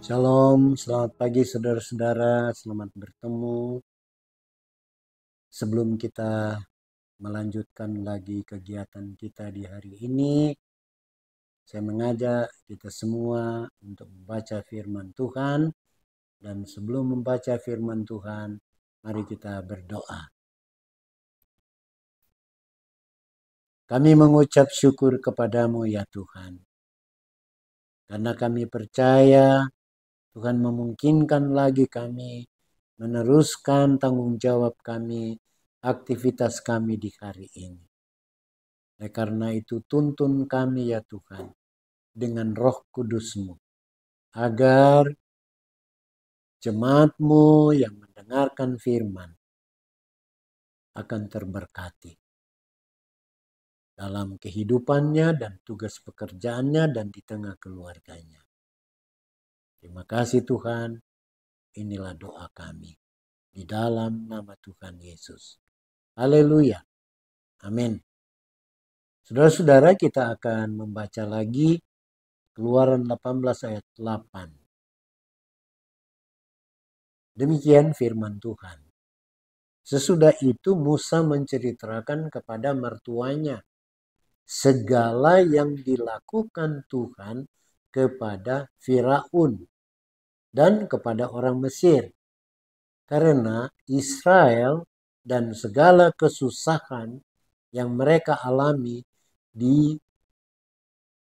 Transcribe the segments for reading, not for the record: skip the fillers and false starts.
Shalom, selamat pagi saudara-saudara, selamat bertemu. Sebelum kita melanjutkan lagi kegiatan kita di hari ini, saya mengajak kita semua untuk membaca firman Tuhan. Dan sebelum membaca firman Tuhan, mari kita berdoa. Kami mengucap syukur kepadamu ya Tuhan. Karena kami percaya Tuhan memungkinkan lagi kami meneruskan tanggung jawab kami, aktivitas kami di hari ini. Oleh karena itu tuntun kami ya Tuhan dengan Roh Kudus-Mu, agar jemaat-Mu yang mendengarkan firman akan terberkati dalam kehidupannya dan tugas pekerjaannya dan di tengah keluarganya. Terima kasih Tuhan, inilah doa kami di dalam nama Tuhan Yesus. Haleluya. Amin. Saudara-saudara, kita akan membaca lagi Keluaran 18 ayat 8. Demikian firman Tuhan. Sesudah itu Musa menceritakan kepada mertuanya segala yang dilakukan Tuhan kepada Firaun dan kepada orang Mesir. Karena Israel dan segala kesusahan yang mereka alami di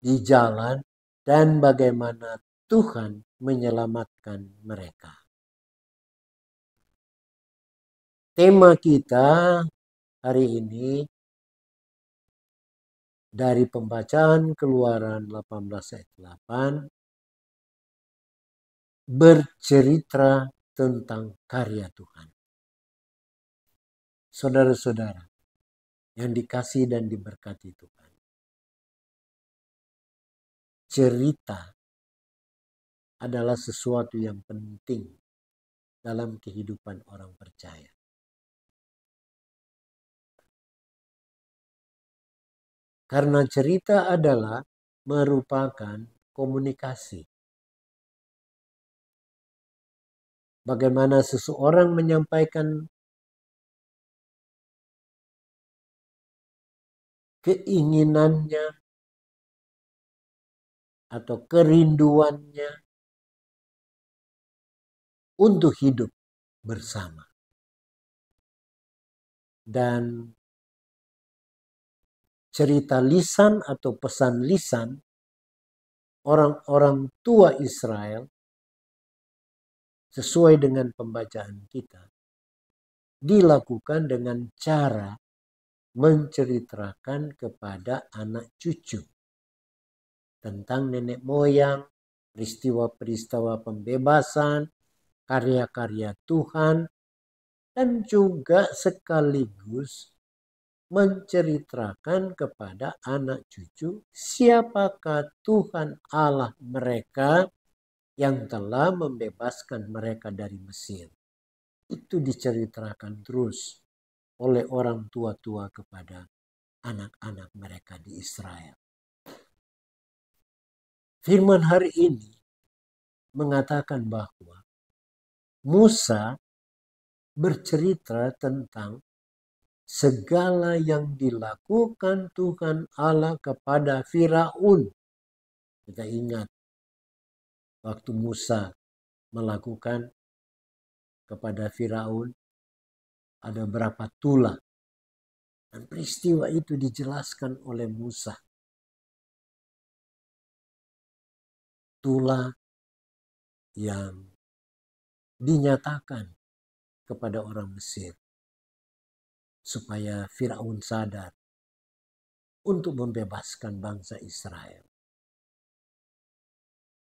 jalan dan bagaimana Tuhan menyelamatkan mereka. Tema kita hari ini dari pembacaan Keluaran 18 ayat 8 bercerita tentang karya Tuhan. Saudara-saudara yang dikasihi dan diberkati Tuhan. Cerita adalah sesuatu yang penting dalam kehidupan orang percaya. Karena cerita adalah merupakan komunikasi. Bagaimana seseorang menyampaikan keinginannya atau kerinduannya untuk hidup bersama. Dan cerita lisan atau pesan lisan orang-orang tua Israel sesuai dengan pembacaan kita dilakukan dengan cara menceritakan kepada anak cucu tentang nenek moyang, peristiwa-peristiwa pembebasan, karya-karya Tuhan, dan juga sekaligus menceritakan kepada anak cucu siapakah Tuhan Allah mereka yang telah membebaskan mereka dari Mesir. Itu diceritakan terus oleh orang tua-tua kepada anak-anak mereka di Israel. Firman hari ini mengatakan bahwa Musa bercerita tentang segala yang dilakukan Tuhan Allah kepada Firaun. Kita ingat waktu Musa melakukan kepada Firaun ada berapa tulah. Dan peristiwa itu dijelaskan oleh Musa. Tulah yang dinyatakan kepada orang Mesir supaya Firaun sadar untuk membebaskan bangsa Israel.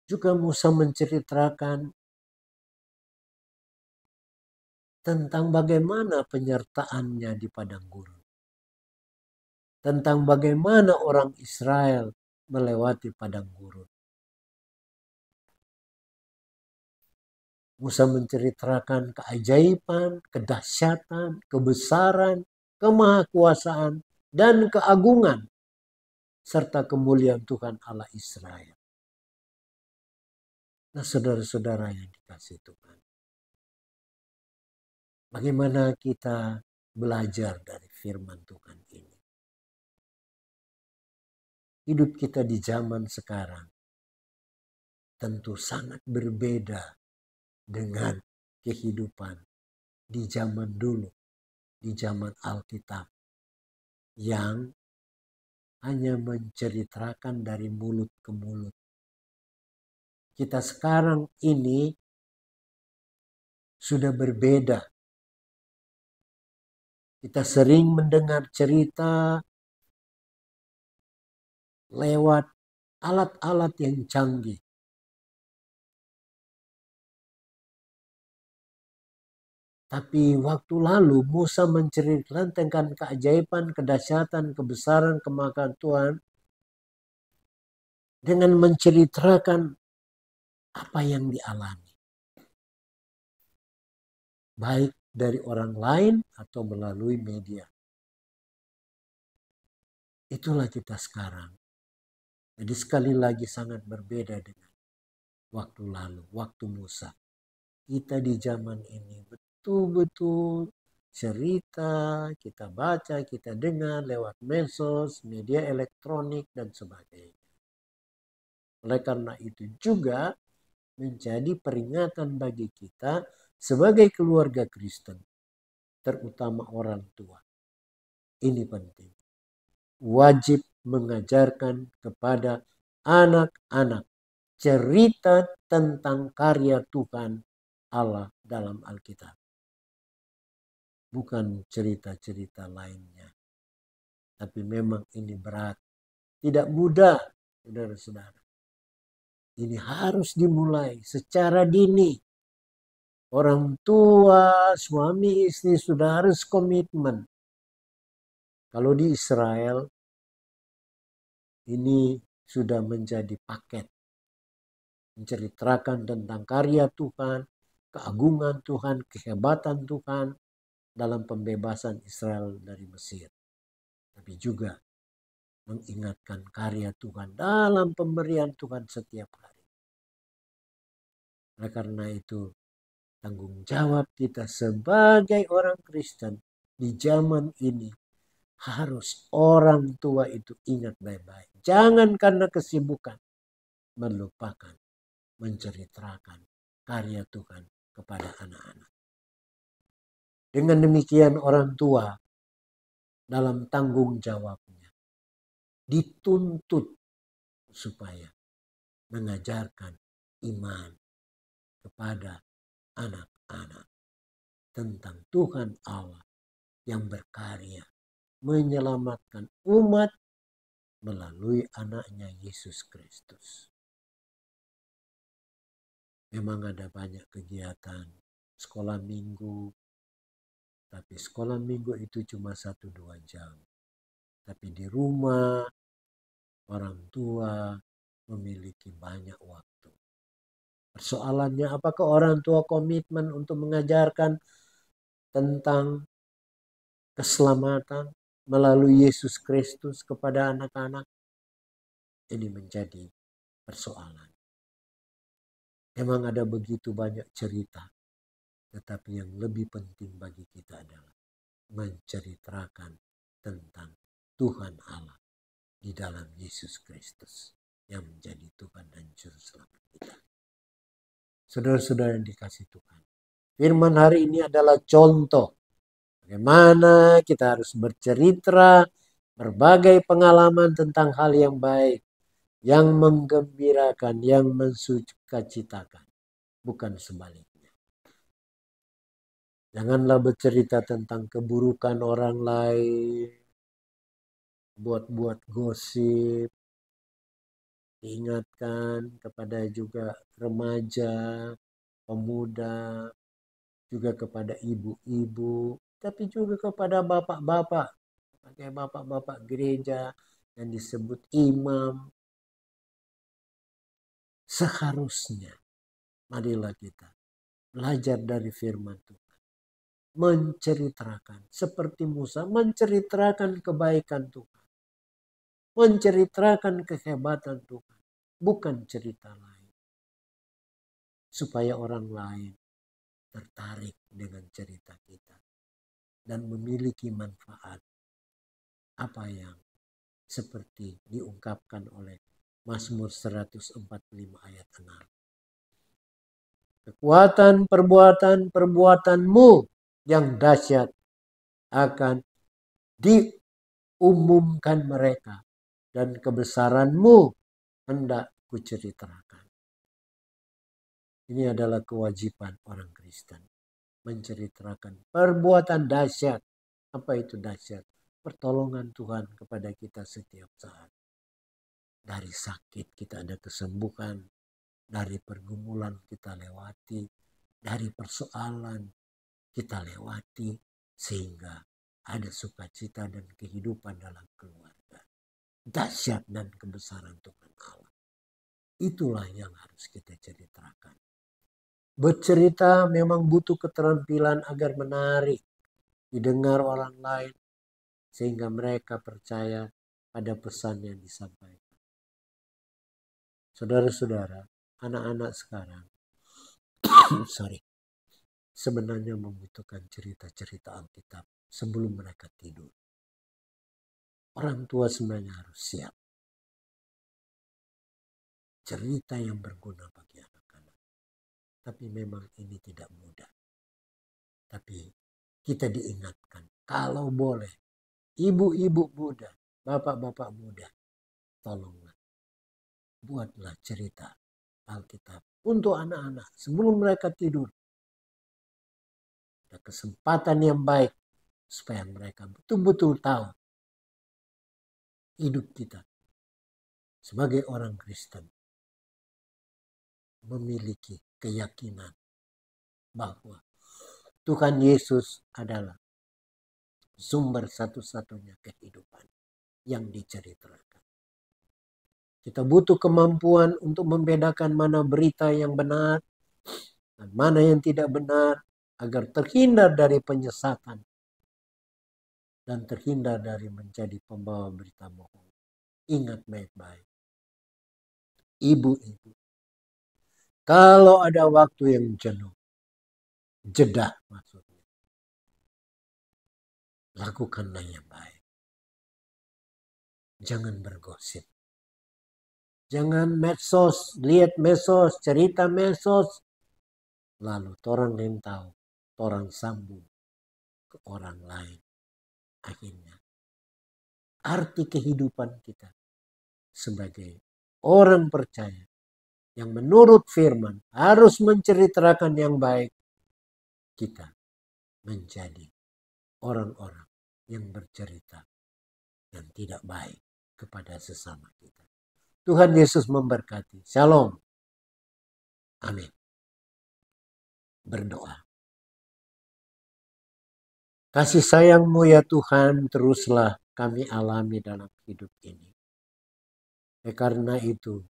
Juga Musa menceritakan tentang bagaimana penyertaannya di padang gurun. Tentang bagaimana orang Israel melewati padang gurun. Musa menceritakan keajaiban, kedahsyatan, kebesaran, kemahakuasaan, dan keagungan serta kemuliaan Tuhan Allah Israel. Nah, saudara-saudara yang dikasihi Tuhan, bagaimana kita belajar dari firman Tuhan ini? Hidup kita di zaman sekarang tentu sangat berbeda dengan kehidupan di zaman dulu, di zaman Alkitab, yang hanya menceritakan dari mulut ke mulut. Kita sekarang ini sudah berbeda. Kita sering mendengar cerita lewat alat-alat yang canggih. Tapi waktu lalu Musa menceritakan tentang keajaiban, kedahsyatan, kebesaran, kemurahan Tuhan dengan menceritakan apa yang dialami. Baik dari orang lain atau melalui media. Itulah kita sekarang. Jadi sekali lagi sangat berbeda dengan waktu lalu, waktu Musa. Kita di zaman ini betul-betul cerita, kita baca, kita dengar lewat medsos, media elektronik, dan sebagainya. Oleh karena itu juga menjadi peringatan bagi kita sebagai keluarga Kristen, terutama orang tua. Ini penting. Wajib mengajarkan kepada anak-anak cerita tentang karya Tuhan Allah dalam Alkitab. Bukan cerita-cerita lainnya. Tapi memang ini berat. Tidak mudah, saudara-saudara. Ini harus dimulai secara dini. Orang tua, suami, istri sudah harus komitmen. Kalau di Israel, ini sudah menjadi paket. Menceritakan tentang karya Tuhan, keagungan Tuhan, kehebatan Tuhan dalam pembebasan Israel dari Mesir. Tapi juga mengingatkan karya Tuhan dalam pemberian Tuhan setiap hari. Oleh karena itu, tanggung jawab kita sebagai orang Kristen di zaman ini harus orang tua itu ingat baik-baik. Jangan karena kesibukan melupakan menceritakan karya Tuhan kepada anak-anak. Dengan demikian orang tua dalam tanggung jawabnya dituntut supaya mengajarkan iman kepada anak-anak tentang Tuhan Allah yang berkarya menyelamatkan umat melalui anaknya Yesus Kristus. Memang ada banyak kegiatan sekolah minggu, tapi sekolah minggu itu cuma 1-2 jam. Tapi di rumah orang tua memiliki banyak waktu. Persoalannya apakah orang tua komitmen untuk mengajarkan tentang keselamatan melalui Yesus Kristus kepada anak-anak? Ini menjadi persoalan. Memang ada begitu banyak cerita, tetapi yang lebih penting bagi kita adalah menceritakan tentang Tuhan Allah di dalam Yesus Kristus yang menjadi Tuhan dan Juru Selamat kita. Saudara-saudara yang dikasihi Tuhan, firman hari ini adalah contoh bagaimana kita harus bercerita berbagai pengalaman tentang hal yang baik, yang menggembirakan, yang mensukacitakan, bukan sebaliknya. Janganlah bercerita tentang keburukan orang lain, buat-buat gosip. Diingatkan kepada juga remaja, pemuda, juga kepada ibu-ibu, tapi juga kepada bapak-bapak, sebagai bapak-bapak gereja yang disebut imam. Seharusnya marilah kita belajar dari firman Tuhan. Menceritakan seperti Musa, menceritakan kebaikan Tuhan. Menceritakan kehebatan Tuhan. Bukan cerita lain. supaya orang lain tertarik dengan cerita kita dan memiliki manfaat apa yang seperti diungkapkan oleh Mazmur 145 ayat 6. Kekuatan perbuatan-perbuatanmu yang dahsyat akan diumumkan mereka, dan kebesaranmu hendak kuceritakan. Ini adalah kewajiban orang Kristen, menceritakan perbuatan dahsyat. Apa itu dahsyat? Pertolongan Tuhan kepada kita setiap saat. Dari sakit kita ada kesembuhan, dari pergumulan kita lewati, dari persoalan kita lewati, sehingga ada sukacita dan kehidupan dalam keluarga. Dahsyat dan kebesaran Tuhan Allah. Itulah yang harus kita ceritakan. Bercerita memang butuh keterampilan agar menarik, didengar orang lain, sehingga mereka percaya pada pesan yang disampaikan. Saudara-saudara, anak-anak sekarang sebenarnya membutuhkan cerita-cerita Alkitab sebelum mereka tidur. Orang tua sebenarnya harus siap. Cerita yang berguna bagi anak-anak. Tapi memang ini tidak mudah. Tapi kita diingatkan, kalau boleh, ibu-ibu muda, bapak-bapak muda, tolonglah, buatlah cerita Alkitab untuk anak-anak sebelum mereka tidur. Ada kesempatan yang baik supaya mereka betul-betul tahu hidup kita sebagai orang Kristen memiliki keyakinan bahwa Tuhan Yesus adalah sumber satu-satunya kehidupan yang diceritakan. Kita butuh kemampuan untuk membedakan mana berita yang benar dan mana yang tidak benar, agar terhindar dari penyesatan dan terhindar dari menjadi pembawa berita bohong. Ingat baik-baik, ibu-ibu, kalau ada waktu yang jenuh, jeda maksudnya, lakukanlah yang baik. Jangan bergosip. Jangan medsos, lihat medsos, cerita medsos. Lalu orang yang tahu, orang sambung ke orang lain. Akhirnya, arti kehidupan kita sebagai orang percaya yang menurut firman harus menceritakan yang baik, kita menjadi orang-orang yang bercerita yang tidak baik kepada sesama kita. Tuhan Yesus memberkati. Shalom. Amin. Berdoa. Kasih sayang-Mu ya Tuhan teruslah kami alami dalam hidup ini. Karena itu,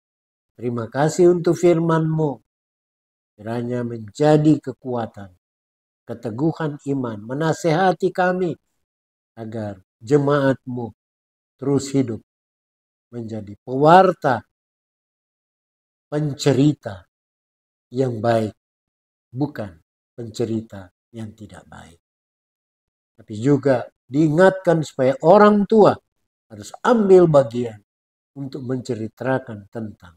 terima kasih untuk firman-Mu. Kiranya menjadi kekuatan, keteguhan iman, menasehati kami agar jemaat-Mu terus hidup menjadi pewarta, pencerita yang baik, bukan pencerita yang tidak baik. Tapi juga diingatkan supaya orang tua harus ambil bagian untuk menceritakan tentang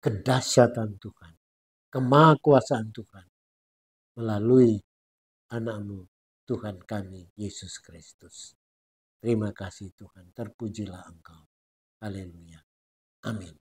kedahsyatan Tuhan, kemahakuasaan Tuhan melalui anak-Mu, Tuhan kami, Yesus Kristus. Terima kasih Tuhan, terpujilah Engkau. Haleluya. Amin.